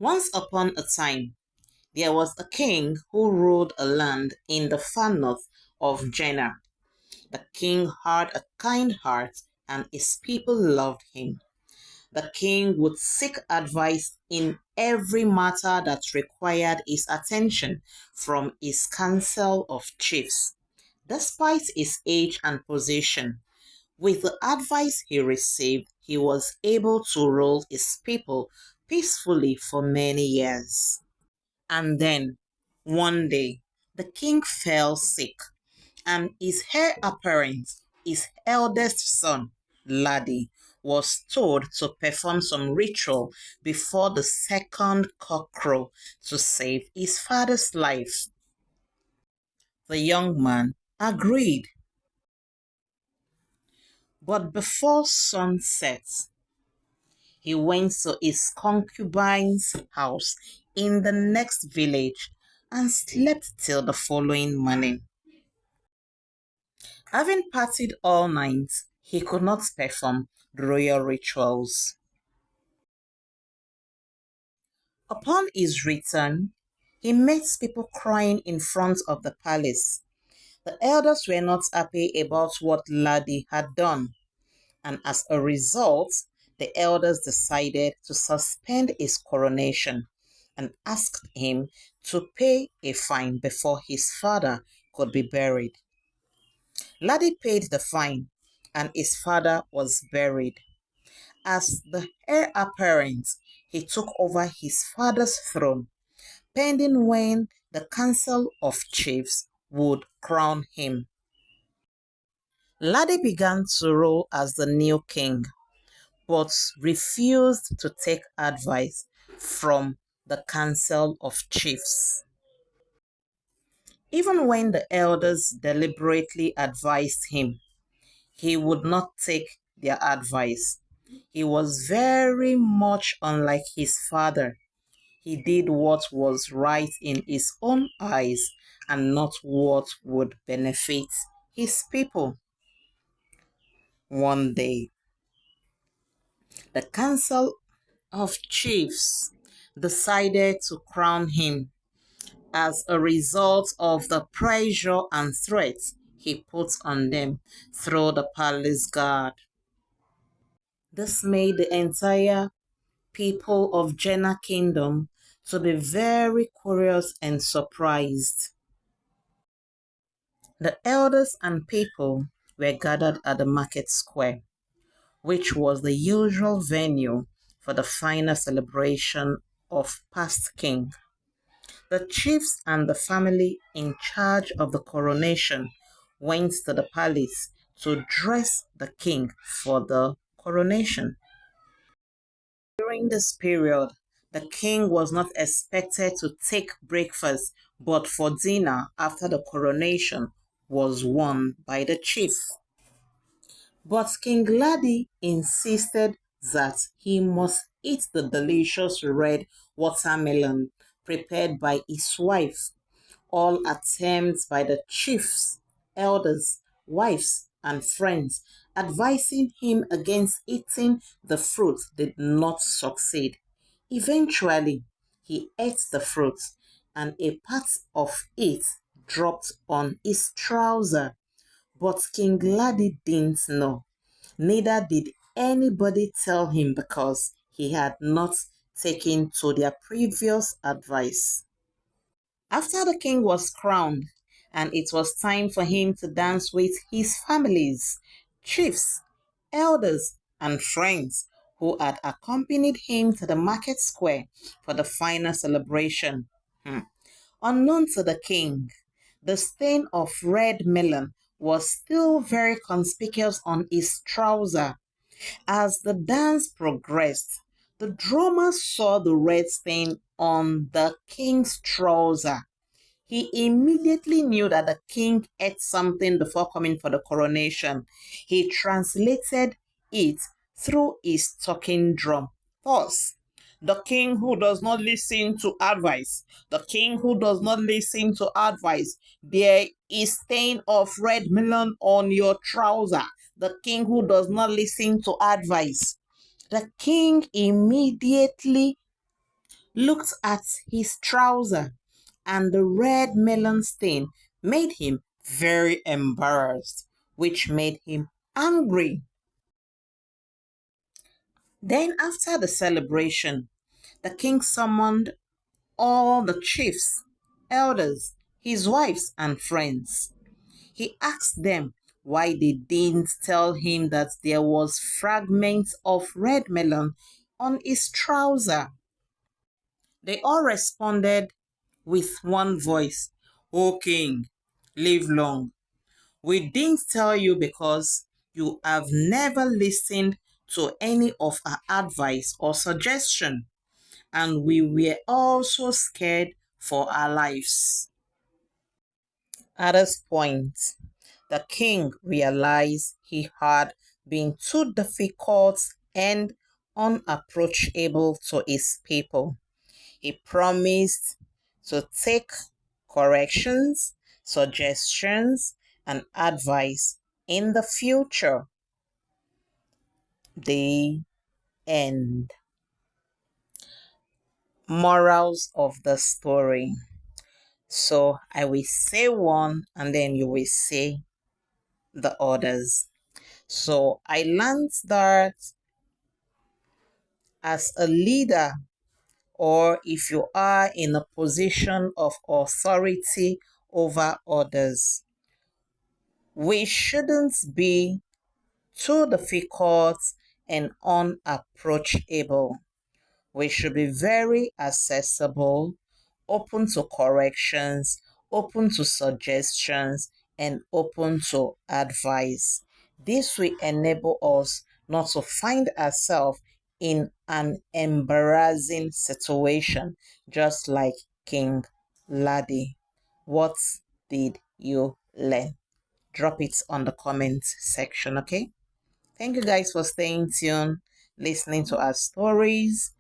Once upon a time, there was a king who ruled a land in the far north of Jenna. The king had a kind heart and his people loved him. The king would seek advice in every matter that required his attention from his council of chiefs. Despite his age and position, with the advice he received, he was able to rule his people peacefully for many years. And then, one day, the king fell sick, and his heir apparent, his eldest son, Ladi, was told to perform some ritual before the second cock crow to save his father's life. The young man agreed, but before sunset, he went to his concubine's house in the next village and slept till the following morning. Having partied all night, he could not perform the royal rituals. Upon his return, he met people crying in front of the palace. The elders were not happy about what Ladi had done, and as a result, the elders decided to suspend his coronation and asked him to pay a fine before his father could be buried. Ladi paid the fine, and his father was buried. As the heir apparent, he took over his father's throne, pending when the Council of Chiefs would crown him. Ladi began to rule as the new king, but refused to take advice from the Council of Chiefs. Even when the elders deliberately advised him, he would not take their advice. He was very much unlike his father. He did what was right in his own eyes and not what would benefit his people. One day, the Council of Chiefs decided to crown him as a result of the pressure and threats he put on them through the palace guard. This made the entire people of Jenna Kingdom to be very curious and surprised. The elders and people were gathered at the market square, which was the usual venue for the final celebration of past king. The chiefs and the family in charge of the coronation went to the palace to dress the king for the coronation. During this period, the king was not expected to take breakfast, but for dinner after the coronation was won by the chief. But King Ladi insisted that he must eat the delicious red watermelon prepared by his wife. All attempts by the chiefs, elders, wives, and friends advising him against eating the fruit did not succeed. Eventually, he ate the fruit, and a part of it dropped on his trouser. But King Ladi didn't know. Neither did anybody tell him because he had not taken to their previous advice. After the king was crowned, and it was time for him to dance with his families, chiefs, elders, and friends who had accompanied him to the market square for the final celebration. Unknown to the king, the stain of red melon was still very conspicuous on his trouser. As the dance progressed, the drummer saw the red stain on the king's trouser. He immediately knew that the king ate something before coming for the coronation. He translated it through his talking drum. Thus, the king who does not listen to advice, the king who does not listen to advice, there is stain of red melon on your trouser. The king who does not listen to advice. The king immediately looked at his trouser, and the red melon stain made him very embarrassed, which made him angry. Then, after the celebration, the king summoned all the chiefs, elders, his wives, and friends. He asked them why they didn't tell him that there was fragments of red melon on his trouser. They all responded with one voice, "O king, live long. We didn't tell you because you have never listened to any of our advice or suggestion, and we were also scared for our lives." At this point, the king realized he had been too difficult and unapproachable to his people. He promised to take corrections, suggestions, and advice in the future. The end. Morals of the story. So I will say one and then you will say the others. So I learned that as a leader, or if you are in a position of authority over others, we shouldn't be too difficult and unapproachable. We should be very accessible, open to corrections, open to suggestions, and open to advice. This will enable us not to find ourselves in an embarrassing situation, just like King Ladi. What did you learn? Drop it on the comment section, okay? Thank you guys for staying tuned, listening to our stories.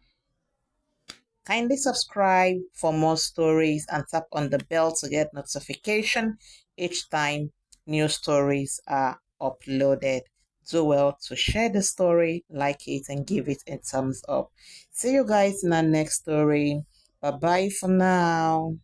Kindly subscribe for more stories and tap on the bell to get notification each time new stories are uploaded. Do well to share the story, like it, and give it a thumbs up. See you guys in our next story. Bye bye for now.